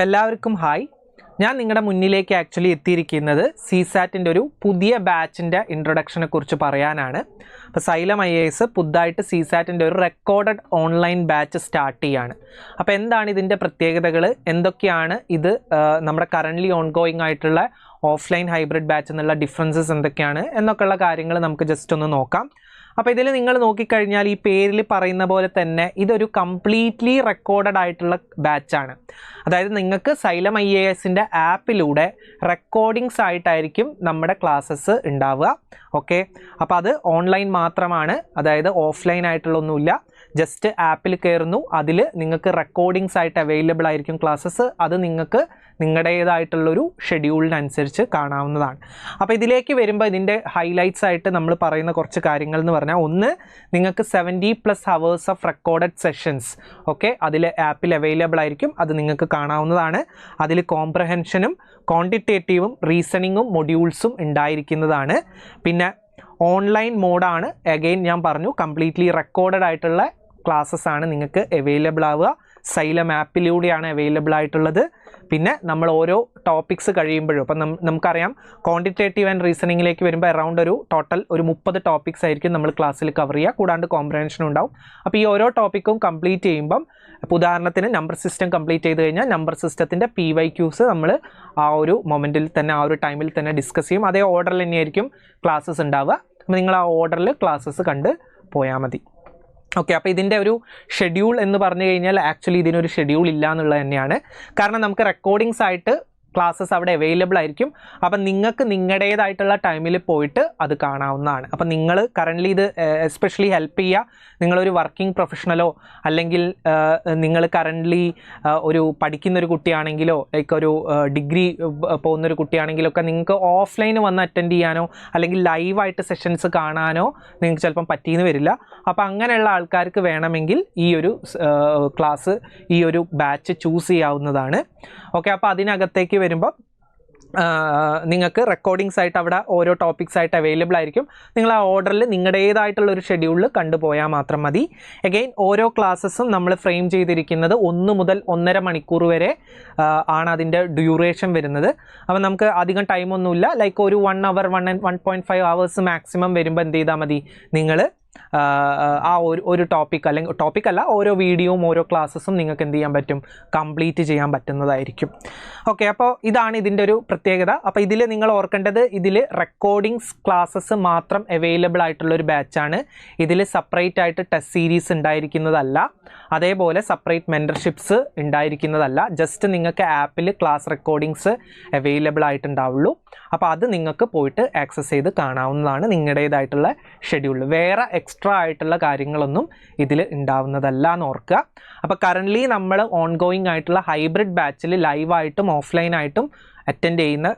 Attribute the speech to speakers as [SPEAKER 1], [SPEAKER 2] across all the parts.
[SPEAKER 1] എല്ലാവർക്കും ഹായ്. ഞാൻ നിങ്ങളുടെ മുന്നിലേക്ക് ആക്ച്വലി എത്തിയിരിക്കുന്നത് CSATൻ്റെ ഒരു പുതിയ ബാച്ചിൻ്റെ ഇൻട്രൊഡക്ഷനെ കുറിച്ച് പറയാനാണ്. അപ്പോൾ സൈലം IAS പുതുതായിട്ട് CSATൻ്റെ ഒരു റെക്കോർഡഡ് ഓൺലൈൻ ബാച്ച് സ്റ്റാർട്ട് ചെയ്യാണ്. അപ്പോൾ എന്താണ് ഇതിൻ്റെ പ്രത്യേകതകൾ, എന്തൊക്കെയാണ് ഇത് നമ്മുടെ കറൻ്റ്ലി ഓൺഗോയിങ് ആയിട്ടുള്ള ഓഫ്ലൈൻ ഹൈബ്രിഡ് ബാച്ച് എന്നുള്ള ഡിഫറൻസസ് എന്തൊക്കെയാണ് എന്നൊക്കെയുള്ള കാര്യങ്ങൾ നമുക്ക് ജസ്റ്റ് ഒന്ന് നോക്കാം. അപ്പോൾ ഇതിൽ നിങ്ങൾ നോക്കിക്കഴിഞ്ഞാൽ ഈ പേരിൽ പറയുന്ന പോലെ തന്നെ ഇതൊരു കംപ്ലീറ്റ്ലി റെക്കോർഡഡ് ആയിട്ടുള്ള ബാച്ചാണ്. അതായത് നിങ്ങൾക്ക് സൈലം IASൻ്റെ ആപ്പിലൂടെ റെക്കോർഡിങ്സ് ആയിട്ടായിരിക്കും നമ്മുടെ ക്ലാസ്സസ് ഉണ്ടാവുക. ഓക്കെ, അപ്പോൾ അത് ഓൺലൈൻ മാത്രമാണ്, അതായത് ഓഫ്ലൈൻ ആയിട്ടുള്ളൊന്നുമില്ല. ജസ്റ്റ് ആപ്പിൽ കയറുന്നു, അതിൽ നിങ്ങൾക്ക് റെക്കോർഡിങ്സ് ആയിട്ട് അവൈലബിൾ ആയിരിക്കും ക്ലാസ്സസ്. അത് നിങ്ങൾക്ക് നിങ്ങളുടേതായിട്ടുള്ളൊരു ഷെഡ്യൂളിനനുസരിച്ച് കാണാവുന്നതാണ്. അപ്പോൾ ഇതിലേക്ക് വരുമ്പോൾ ഇതിൻ്റെ ഹൈലൈറ്റ്സ് ആയിട്ട് നമ്മൾ പറയുന്ന കുറച്ച് കാര്യങ്ങൾ എന്ന് പറഞ്ഞാൽ, ഒന്ന്, നിങ്ങൾക്ക് 70+ hours of recorded sessions okay അതിൽ ആപ്പിൽ അവൈലബിൾ ആയിരിക്കും. അത് നിങ്ങൾക്ക് കാണാവുന്നതാണ്. അതിൽ കോംപ്രഹെൻഷനും ക്വാണ്ടിറ്റേറ്റീവും റീസണിങ്ങും മൊഡ്യൂൾസും ഉണ്ടായിരിക്കുന്നതാണ്. പിന്നെ ഓൺലൈൻ മോഡാണ്. അഗെയിൻ ഞാൻ പറഞ്ഞു, കംപ്ലീറ്റ്ലി റെക്കോർഡഡ് ആയിട്ടുള്ള ക്ലാസ്സസ് ആണ് നിങ്ങൾക്ക് അവൈലബിൾ ആവുക. സൈലം ആപ്പിലൂടെയാണ് അവൈലബിൾ ആയിട്ടുള്ളത്. പിന്നെ നമ്മൾ ഓരോ ടോപ്പിക്സ് കഴിയുമ്പോഴും, അപ്പം നമുക്കറിയാം ക്വാണ്ടിറ്റേറ്റീവ് ആൻഡ് റീസണിങ്ങിലേക്ക് വരുമ്പോൾ അറൗണ്ട് ഒരു ടോട്ടൽ ഒരു 30 ടോപ്പിക്സ് ആയിരിക്കും നമ്മൾ ക്ലാസ്സിൽ കവർ ചെയ്യുക, കൂടാണ്ട് കോംപ്രഹെൻഷനും ഉണ്ടാവും. അപ്പോൾ ഈ ഓരോ ടോപ്പിക്കും കംപ്ലീറ്റ് ചെയ്യുമ്പം, ഉദാഹരണത്തിന് നമ്പർ സിസ്റ്റം കംപ്ലീറ്റ് ചെയ്ത് കഴിഞ്ഞാൽ നമ്പർ സിസ്റ്റത്തിൻ്റെ PYQs നമ്മൾ ആ ഒരു മൊമെൻറ്റിൽ തന്നെ, ആ ഒരു ടൈമിൽ തന്നെ ഡിസ്കസ് ചെയ്യും. അതേ ഓർഡറിൽ തന്നെയായിരിക്കും ക്ലാസ്സസ് ഉണ്ടാവുക. അപ്പോൾ നിങ്ങൾ ആ ഓർഡറിൽ ക്ലാസ്സസ് കണ്ട് പോയാൽ മതി. ഓക്കെ, അപ്പോൾ ഇതിൻ്റെ ഒരു ഷെഡ്യൂൾ എന്ന് പറഞ്ഞു കഴിഞ്ഞാൽ ആക്ച്വലി ഇതിനൊരു ഷെഡ്യൂൾ ഇല്ല എന്നുള്ളത് തന്നെയാണ്. കാരണം നമുക്ക് റെക്കോർഡിങ്സ് ആയിട്ട് ക്ലാസ്സസ് അവിടെ അവൈലബിൾ ആയിരിക്കും. അപ്പം നിങ്ങൾക്ക് നിങ്ങളുടേതായിട്ടുള്ള ടൈമിൽ പോയിട്ട് അത് കാണാവുന്നതാണ്. അപ്പം നിങ്ങൾ കറൻ്റ്ലി ഇത് എസ്പെഷ്യലി ഹെൽപ്പ് ചെയ്യുക, നിങ്ങളൊരു വർക്കിംഗ് പ്രൊഫഷണലോ അല്ലെങ്കിൽ നിങ്ങൾ കറൻ്റ്ലി ഒരു പഠിക്കുന്നൊരു കുട്ടിയാണെങ്കിലോ, ലൈക്ക് ഒരു ഡിഗ്രി പോകുന്നൊരു കുട്ടിയാണെങ്കിലോ ഒക്കെ നിങ്ങൾക്ക് ഓഫ്ലൈൻ വന്ന് അറ്റൻഡ് ചെയ്യാനോ അല്ലെങ്കിൽ ലൈവായിട്ട് സെഷൻസ് കാണാനോ നിങ്ങൾക്ക് ചിലപ്പം പറ്റിയെന്ന് വരില്ല. അപ്പോൾ അങ്ങനെയുള്ള ആൾക്കാർക്ക് വേണമെങ്കിൽ ഈ ഒരു ക്ലാസ്, ഈ ഒരു ബാച്ച് ചൂസ് ചെയ്യാവുന്നതാണ്. ഓക്കെ, അപ്പോൾ അതിനകത്തേക്ക് വരുമ്പോൾ നിങ്ങൾക്ക് റെക്കോർഡിങ്സ് ആയിട്ട് അവിടെ ഓരോ ടോപ്പിക്സ് ആയിട്ട് അവൈലബിൾ ആയിരിക്കും. നിങ്ങൾ ആ ഓർഡറിൽ നിങ്ങളുടേതായിട്ടുള്ള ഒരു ഷെഡ്യൂളിൽ കണ്ടുപോയാൽ മാത്രം മതി. അഗെയിൻ ഓരോ ക്ലാസ്സസും നമ്മൾ ഫ്രെയിം ചെയ്തിരിക്കുന്നത് 1 മുതൽ 1.5 മണിക്കൂർ വരെ ആണ് അതിൻ്റെ ഡ്യൂറേഷൻ വരുന്നത്. അപ്പോൾ നമുക്ക് അധികം ടൈമൊന്നുമില്ല, ലൈക്ക് ഒരു 1 hour 1.5 hours മാക്സിമം വരുമ്പോൾ എന്ത് ചെയ്താൽ മതി, നിങ്ങൾ ആ ഒരു ടോപ്പിക്കല്ല ഓരോ വീഡിയോയും ഓരോ ക്ലാസ്സസും നിങ്ങൾക്ക് എന്ത് ചെയ്യാൻ പറ്റും, കംപ്ലീറ്റ് ചെയ്യാൻ പറ്റുന്നതായിരിക്കും. ഓക്കെ, അപ്പോൾ ഇതാണ് ഇതിൻ്റെ ഒരു പ്രത്യേകത. അപ്പോൾ ഇതിൽ നിങ്ങൾ ഓർക്കേണ്ടത്, ഇതിൽ റെക്കോർഡിങ്സ് ക്ലാസ്സസ് മാത്രം അവൈലബിൾ ആയിട്ടുള്ളൊരു ബാച്ചാണ്. ഇതിൽ സെപ്പറേറ്റ് ആയിട്ട് ടെസ്റ്റ് സീരീസ് ഉണ്ടായിരിക്കുന്നതല്ല, അതേപോലെ സെപ്പറേറ്റ് മെൻറ്റർഷിപ്സ് ഉണ്ടായിരിക്കുന്നതല്ല. ജസ്റ്റ് നിങ്ങൾക്ക് ആപ്പിൽ ക്ലാസ് റെക്കോർഡിങ്സ് അവൈലബിൾ ആയിട്ടുണ്ടാവുള്ളൂ. അപ്പോൾ അത് നിങ്ങൾക്ക് പോയിട്ട് ആക്സസ് ചെയ്ത് കാണാവുന്നതാണ് നിങ്ങളുടേതായിട്ടുള്ള ഷെഡ്യൂളിൽ. വേറെ എക്സ്ട്രാ ആയിട്ടുള്ള കാര്യങ്ങളൊന്നും ഇതിൽ ഉണ്ടാവുന്നതല്ല എന്ന് ഓർക്കുക. അപ്പോൾ കറൻ്റ്ലി നമ്മൾ ഓൺഗോയിങ് ആയിട്ടുള്ള ഹൈബ്രിഡ് ബാച്ചിൽ ലൈവായിട്ടും ഓഫ്ലൈനായിട്ടും അറ്റൻഡ് ചെയ്യുന്ന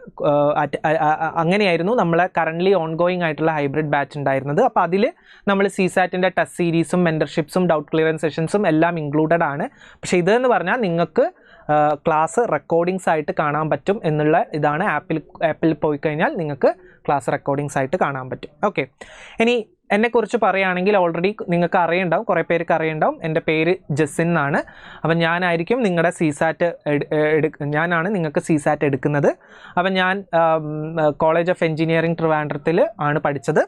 [SPEAKER 1] അങ്ങനെയായിരുന്നു നമ്മളെ കറൻ്റ്ലി ഓൺഗോയിങ് ആയിട്ടുള്ള ഹൈബ്രിഡ് ബാച്ച് ഉണ്ടായിരുന്നത്. അപ്പോൾ അതിൽ നമ്മൾ CSATൻ്റെ ടെസ്റ്റ് സീരീസും മെൻറ്റർഷിപ്സും ഡൗട്ട് ക്ലിയറൻസ് സെഷൻസും എല്ലാം ഇൻക്ലൂഡഡ് ആണ്. പക്ഷേ ഇതെന്ന് പറഞ്ഞാൽ നിങ്ങൾക്ക് ക്ലാസ് റെക്കോർഡിങ്സ് ആയിട്ട് കാണാൻ പറ്റും എന്നുള്ള ഇതാണ്. ആപ്പിൽ പോയി കഴിഞ്ഞാൽ നിങ്ങൾക്ക് ക്ലാസ് റെക്കോർഡിങ്സ് ആയിട്ട് കാണാൻ പറ്റും. ഓക്കെ, ഇനി എന്നെക്കുറിച്ച് പറയുകയാണെങ്കിൽ ഓൾറെഡി നിങ്ങൾക്ക് അറിയുണ്ടാവും, കുറേ പേർക്ക് അറിയുണ്ടാവും. എൻ്റെ പേര് ജസിൻ എന്നാണ്. അപ്പം ഞാനായിരിക്കും നിങ്ങളുടെ ഞാനാണ് നിങ്ങൾക്ക് CSAT എടുക്കുന്നത്. അപ്പം ഞാൻ കോളേജ് ഓഫ് എഞ്ചിനീയറിംഗ് ട്രിവാൻഡ്രത്തിൽ ആണ് പഠിച്ചത്.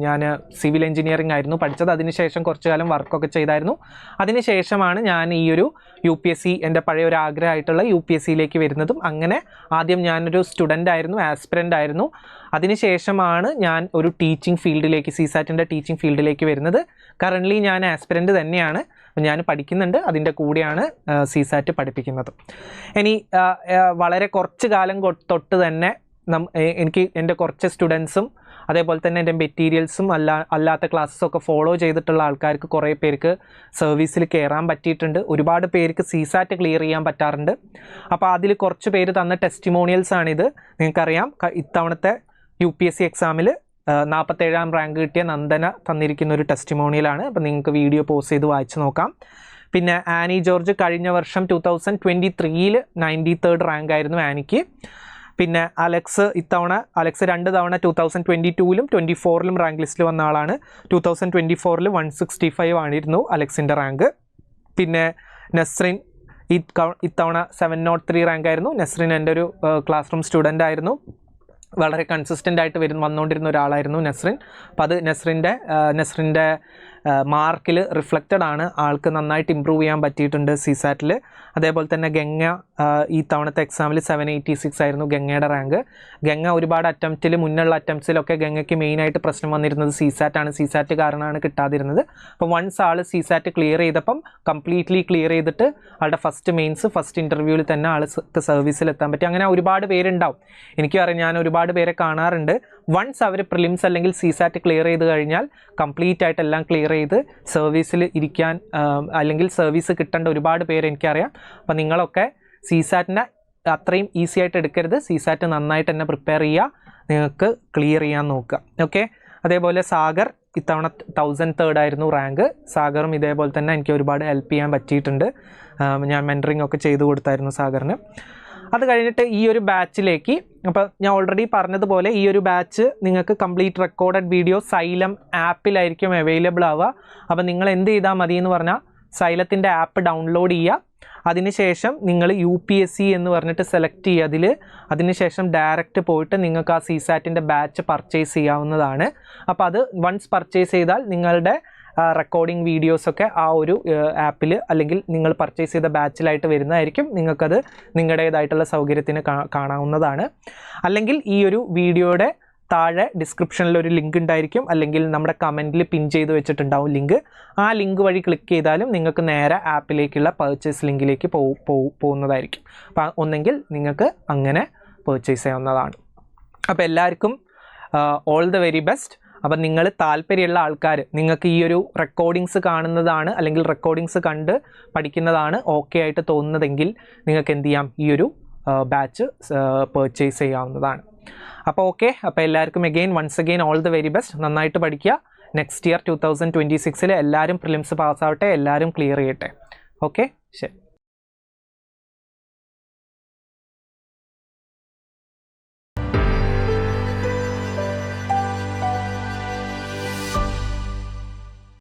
[SPEAKER 1] ഞാൻ സിവിൽ എഞ്ചിനീയറിംഗ് ആയിരുന്നു പഠിച്ചത്. അതിനുശേഷം കുറച്ചു കാലം വർക്കൊക്കെ ചെയ്തായിരുന്നു. അതിനുശേഷമാണ് ഞാൻ ഈ ഒരു UPSC, എൻ്റെ പഴയ ഒരു ആഗ്രഹമായിട്ടുള്ള UPSCയിലേക്ക് വരുന്നതും. അങ്ങനെ ആദ്യം ഞാനൊരു സ്റ്റുഡൻ്റ് ആയിരുന്നു, ആസ്പിരൻ്റ് ആയിരുന്നു. അതിനുശേഷമാണ് ഞാൻ ഒരു ടീച്ചിങ് ഫീൽഡിലേക്ക്, CSATൻ്റെ ടീച്ചിങ് ഫീൽഡിലേക്ക് വരുന്നത്. കറൻ്റ്ലി ഞാൻ ആസ്പിരൻ്റ് തന്നെയാണ്, ഞാൻ പഠിക്കുന്നുണ്ട്, അതിൻ്റെ കൂടെയാണ് CSAT പഠിപ്പിക്കുന്നത്. ഇനി വളരെ കുറച്ച് കാലം തൊട്ട് തന്നെ എനിക്ക് എൻ്റെ കുറച്ച് സ്റ്റുഡൻസും അതേപോലെ തന്നെ എൻ്റെ മെറ്റീരിയൽസും അല്ലാത്ത ക്ലാസ്സൊക്കെ ഫോളോ ചെയ്തിട്ടുള്ള ആൾക്കാർക്ക് കുറേ പേർക്ക് സർവീസിൽ കയറാൻ പറ്റിയിട്ടുണ്ട്. ഒരുപാട് പേർക്ക് CSAT ക്ലിയർ ചെയ്യാൻ പറ്റാറുണ്ട്. അപ്പോൾ അതിൽ കുറച്ച് പേര് തന്ന ടെസ്റ്റിമോണിയൽസ് ആണിത്. നിങ്ങൾക്കറിയാം, ഇത്തവണത്തെ UPSC എക്സാമിൽ 47ാം റാങ്ക് കിട്ടിയ നന്ദന തന്നിരിക്കുന്ന ഒരു ടെസ്റ്റിമോണിയലാണ്. അപ്പോൾ നിങ്ങൾക്ക് വീഡിയോ പോസ്റ്റ് ചെയ്ത് വായിച്ച് നോക്കാം. പിന്നെ ആനി ജോർജ് കഴിഞ്ഞ വർഷം 2023 93rd റാങ്ക് ആയിരുന്നു ആനിക്ക്. പിന്നെ അലക്സ് 2 തവണ 2022ലും 24ലും റാങ്ക് ലിസ്റ്റിൽ വന്ന ആളാണ്. 2024 165 ആയിരുന്നു അലക്സിൻ്റെ റാങ്ക്. പിന്നെ നസ്രിൻ ഇത്തവണ 703 റാങ്ക് ആയിരുന്നു. നെസ്രിൻ എൻ്റെ ഒരു ക്ലാസ് റൂം സ്റ്റുഡൻ്റ് ആയിരുന്നു. വളരെ കൺസിസ്റ്റൻ്റ് ആയിട്ട് വന്നുകൊണ്ടിരുന്ന ഒരാളായിരുന്നു നെസ്രിൻ. അപ്പോൾ അത് നെസ്രിൻ്റെ മാർക്കിൽ റിഫ്ലക്റ്റഡ് ആണ്. ആൾക്ക് നന്നായിട്ട് ഇമ്പ്രൂവ് ചെയ്യാൻ പറ്റിയിട്ടുണ്ട് CSAT-ൽ. അതേപോലെ തന്നെ ഗംഗ ഈ തവണത്തെ എക്സാമിൽ 786 ആയിരുന്നു ഗംഗയുടെ റാങ്ക്. ഗംഗ ഒരുപാട് മുന്നുള്ള അറ്റംപ്റ്റ്സിലൊക്കെ ഗംഗയ്ക്ക് മെയിനായിട്ട് പ്രശ്നം വന്നിരുന്നത് CSAT ആണ്. CSAT കാരണമാണ് കിട്ടാതിരുന്നത്. അപ്പോൾ വൺസ് ആൾ CSAT ക്ലിയർ ചെയ്തപ്പം കംപ്ലീറ്റ്ലി ക്ലിയർ ചെയ്തിട്ട് ആളുടെ ഫസ്റ്റ് ഇൻ്റർവ്യൂവിൽ തന്നെ ആൾക്ക് സർവീസിൽ എത്താൻ പറ്റി. അങ്ങനെ ഒരുപാട് പേരുണ്ടാവും. എനിക്കും അറിയാം, ഞാൻ ഒരുപാട് പേരെ കാണാറുണ്ട്. വൺസ് അവർ പ്രിലിംസ് അല്ലെങ്കിൽ CSAT ക്ലിയർ ചെയ്ത് കഴിഞ്ഞാൽ കംപ്ലീറ്റ് ആയിട്ട് എല്ലാം ക്ലിയർ ചെയ്ത് സർവീസിൽ ഇരിക്കാൻ അല്ലെങ്കിൽ സർവീസ് കിട്ടേണ്ട ഒരുപാട് പേര് എനിക്കറിയാം. അപ്പോൾ നിങ്ങളൊക്കെ CSAT-നെ അത്രയും ഈസി ആയിട്ട് എടുക്കരുത്. CSAT നന്നായിട്ട് തന്നെ പ്രിപ്പയർ ചെയ്യുക, നിങ്ങൾക്ക് ക്ലിയർ ചെയ്യാൻ നോക്കുക. ഓക്കെ. അതേപോലെ സാഗർ ഇത്തവണ 1003 ആയിരുന്നു റാങ്ക്. സാഗറും ഇതേപോലെ തന്നെ എനിക്ക് ഒരുപാട് ഹെൽപ്പ് ചെയ്യാൻ പറ്റിയിട്ടുണ്ട്. ഞാൻ മെൻറ്ററിങ് ഒക്കെ ചെയ്തു കൊടുത്തായിരുന്നു സാഗറിന്. അത് കഴിഞ്ഞിട്ട് ഈ ഒരു ബാച്ചിലേക്ക്, അപ്പോൾ ഞാൻ ഓൾറെഡി പറഞ്ഞതുപോലെ ഈ ഒരു ബാച്ച് നിങ്ങൾക്ക് കംപ്ലീറ്റ് റെക്കോർഡഡ് വീഡിയോ സൈലം ആപ്പിലായിരിക്കും അവൈലബിൾ ആവുക. അപ്പോൾ നിങ്ങൾ എന്ത് ചെയ്താൽ മതി എന്ന് പറഞ്ഞാൽ സൈലത്തിൻ്റെ ആപ്പ് ഡൗൺലോഡ് ചെയ്യുക. അതിനുശേഷം നിങ്ങൾ UPSC എന്ന് പറഞ്ഞിട്ട് സെലക്ട് ചെയ്യുക. അതിനുശേഷം ഡയറക്റ്റ് പോയിട്ട് നിങ്ങൾക്ക് ആ CSAT-ൻ്റെ ബാച്ച് പർച്ചേസ് ചെയ്യാവുന്നതാണ്. അപ്പോൾ അത് വൺസ് പർച്ചേസ് ചെയ്താൽ നിങ്ങളുടെ റെക്കോർഡിംഗ് വീഡിയോസൊക്കെ ആ ഒരു ആപ്പിൽ അല്ലെങ്കിൽ നിങ്ങൾ പർച്ചേസ് ചെയ്ത ബാച്ചിലായിട്ട് വരുന്നതായിരിക്കും. നിങ്ങൾക്കത് നിങ്ങളുടേതായിട്ടുള്ള സൗകര്യത്തിന് കാണാവുന്നതാണ്. അല്ലെങ്കിൽ ഈ ഒരു വീഡിയോയുടെ താഴെ ഡിസ്ക്രിപ്ഷനിൽ ഒരു ലിങ്ക് ഉണ്ടായിരിക്കും, അല്ലെങ്കിൽ നമ്മുടെ കമൻറ്റിൽ പിൻ ചെയ്ത് വെച്ചിട്ടുണ്ടാവും ലിങ്ക്. ആ ലിങ്ക് വഴി ക്ലിക്ക് ചെയ്താലും നിങ്ങൾക്ക് നേരെ ആപ്പിലേക്കുള്ള പർച്ചേസ് ലിങ്കിലേക്ക് പോകുന്നതായിരിക്കും. അപ്പോൾ ഒന്നെങ്കിൽ നിങ്ങൾക്ക് അങ്ങനെ പർച്ചേസ് ചെയ്യാവുന്നതാണ്. അപ്പോൾ എല്ലാവർക്കും ഓൾ ദ വെരി ബെസ്റ്റ്. അപ്പം നിങ്ങൾ താല്പര്യമുള്ള ആൾക്കാർ, നിങ്ങൾക്ക് ഈ ഒരു റെക്കോർഡിങ്സ് കാണുന്നതാണ് അല്ലെങ്കിൽ റെക്കോർഡിങ്സ് കണ്ട് പഠിക്കുന്നതാണ് ഓക്കെ ആയിട്ട് തോന്നുന്നതെങ്കിൽ നിങ്ങൾക്ക് എന്ത് ചെയ്യാം, ഈ ഒരു ബാച്ച് പർച്ചേസ് ചെയ്യാവുന്നതാണ്. അപ്പോൾ ഓക്കെ. അപ്പോൾ എല്ലാവർക്കും once again all the very best. നന്നായിട്ട് പഠിക്കുക. നെക്സ്റ്റ് ഇയർ 2026 എല്ലാവരും പ്രിലിംസ് പാസ്സാവട്ടെ, എല്ലാവരും ക്ലിയർ ചെയ്യട്ടെ. ഓക്കെ, ശരി.